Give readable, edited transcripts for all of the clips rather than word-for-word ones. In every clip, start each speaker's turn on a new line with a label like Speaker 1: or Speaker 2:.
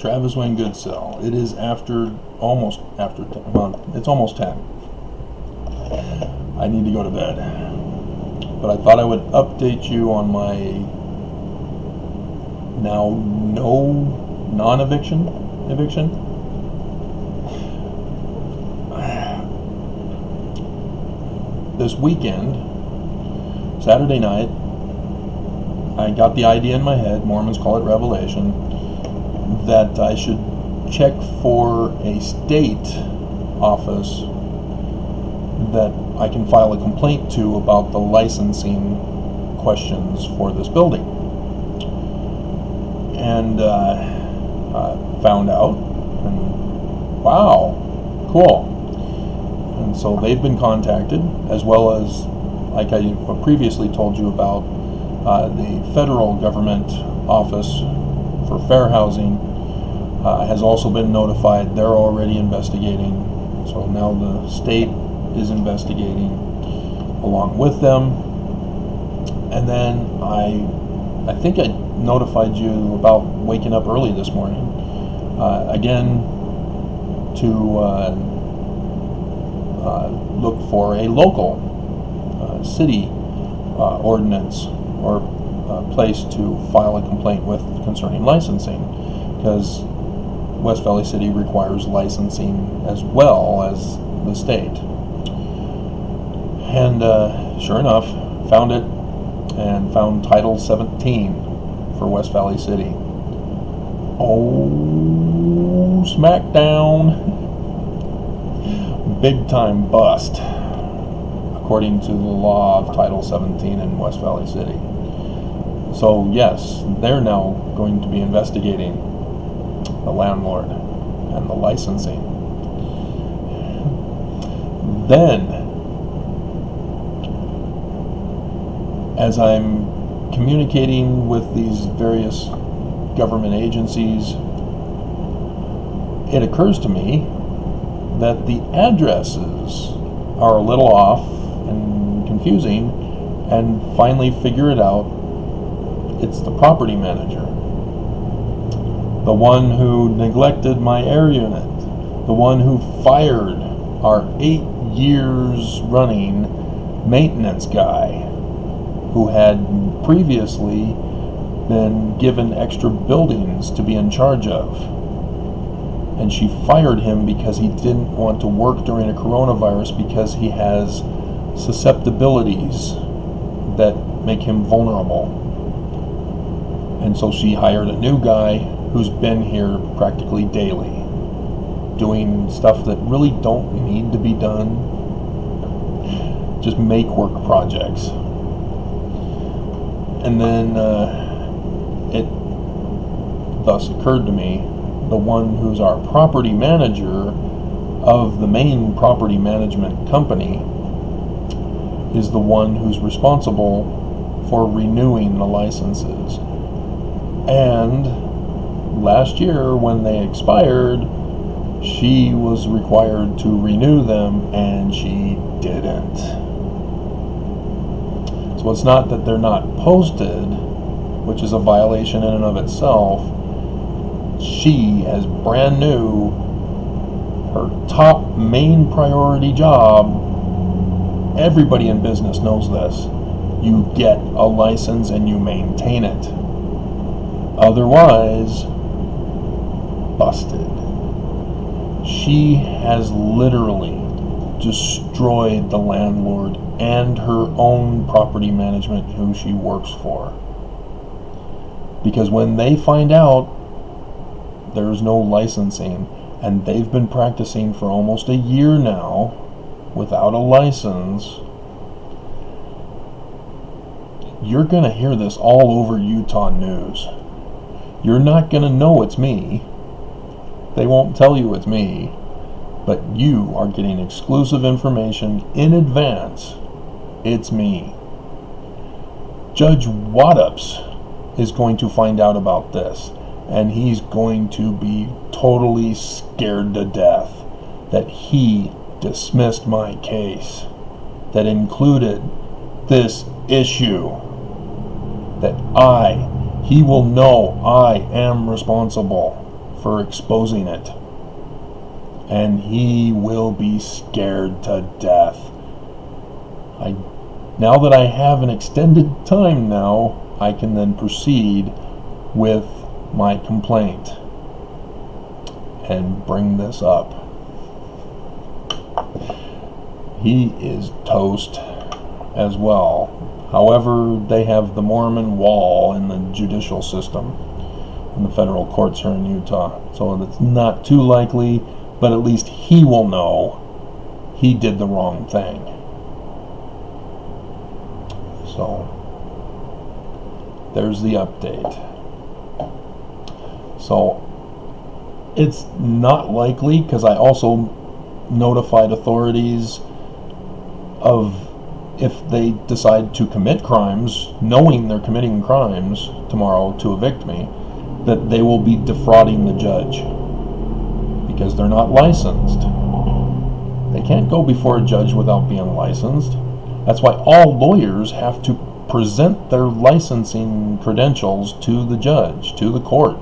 Speaker 1: Travis Wayne Goodsell. It is almost after 10. Well, it's almost 10. I need to go to bed. But I thought I would update you on my now non-eviction eviction. This weekend, Saturday night, I got the idea in my head, Mormons call it revelation, that I should check for a state office that I can file a complaint to about the licensing questions for this building. And found out, and wow, cool. And so they've been contacted, as well as, like I previously told you about, the federal government office for fair housing has also been notified. They're already investigating. So now the state is investigating along with them. And then I think I notified you about waking up early this morning, again, to look for a local city ordinance or place to file a complaint with concerning licensing, because West Valley City requires licensing as well as the state. And sure enough, found it, and found Title 17 for West Valley City. Oh, smackdown. Big time bust, according to the law of Title 17 in West Valley City. So yes, they're now going to be investigating the landlord and the licensing. Then, as I'm communicating with these various government agencies, it occurs to me that the addresses are a little off and confusing, and finally figure it out. It's the property manager, the one who neglected my air unit, the one who fired our 8 years running maintenance guy, who had previously been given extra buildings to be in charge of. And she fired him because he didn't want to work during a coronavirus because he has susceptibilities that make him vulnerable. And so she hired a new guy who's been here practically daily, doing stuff that really don't need to be done, just make work projects. And then it thus occurred to me, the one who's our property manager of the main property management company is the one who's responsible for renewing the licenses. And last year, when they expired, she was required to renew them, and she didn't. So it's not that they're not posted, which is a violation in and of itself. She, as brand new, her top main priority job, everybody in business knows this, you get a license and you maintain it. Otherwise, busted. She has literally destroyed the landlord and her own property management who she works for. Because when they find out there's no licensing, and they've been practicing for almost a year now without a license, you're going to hear this all over Utah news. You're not going to know it's me. They won't tell you it's me, but you are getting exclusive information in advance. It's me. Judge Waddups is going to find out about this, and he's going to be totally scared to death that he dismissed my case that included this issue, that he will know I am responsible for exposing it. And he will be scared to death. Now that I have an extended time now, I can then proceed with my complaint and bring this up. He is toast as well. However, they have the Mormon wall in the judicial system in the federal courts here in Utah, so it's not too likely, but at least he will know he did the wrong thing. So there's the update. So it's not likely, because I also notified authorities of if they decide to commit crimes, knowing they're committing crimes tomorrow to evict me, that they will be defrauding the judge, because they're not licensed. They can't go before a judge without being licensed. That's why all lawyers have to present their licensing credentials to the judge, to the court,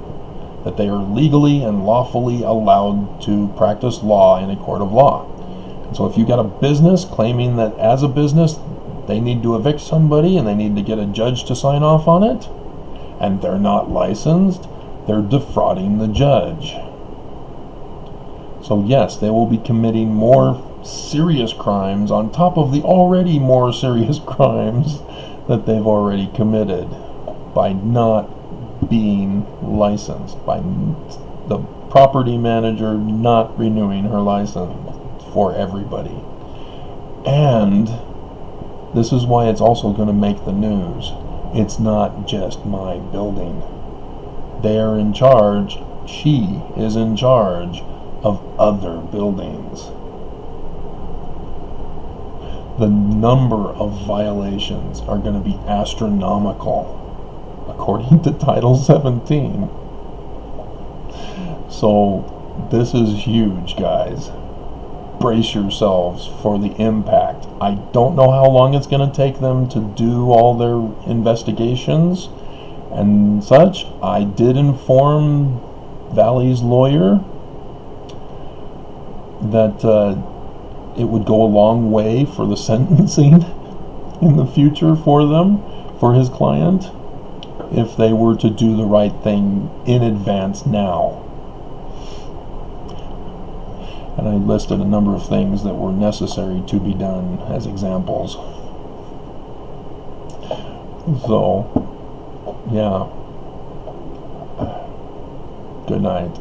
Speaker 1: that they are legally and lawfully allowed to practice law in a court of law. And so if you got a business claiming that as a business they need to evict somebody and they need to get a judge to sign off on it, and they're not licensed, they're defrauding the judge. So yes, they will be committing more serious crimes on top of the already more serious crimes that they've already committed by not being licensed, by the property manager not renewing her license for everybody. And this is why it's also going to make the news. It's not just my building. They are in charge, she is in charge of other buildings. The number of violations are going to be astronomical, according to Title 17. So this is huge, guys. Brace yourselves for the impact. I don't know how long it's going to take them to do all their investigations and such. I did inform Valley's lawyer that it would go a long way for the sentencing in the future for them, for his client, if they were to do the right thing in advance now. And I listed a number of things that were necessary to be done as examples. So, yeah. Good night.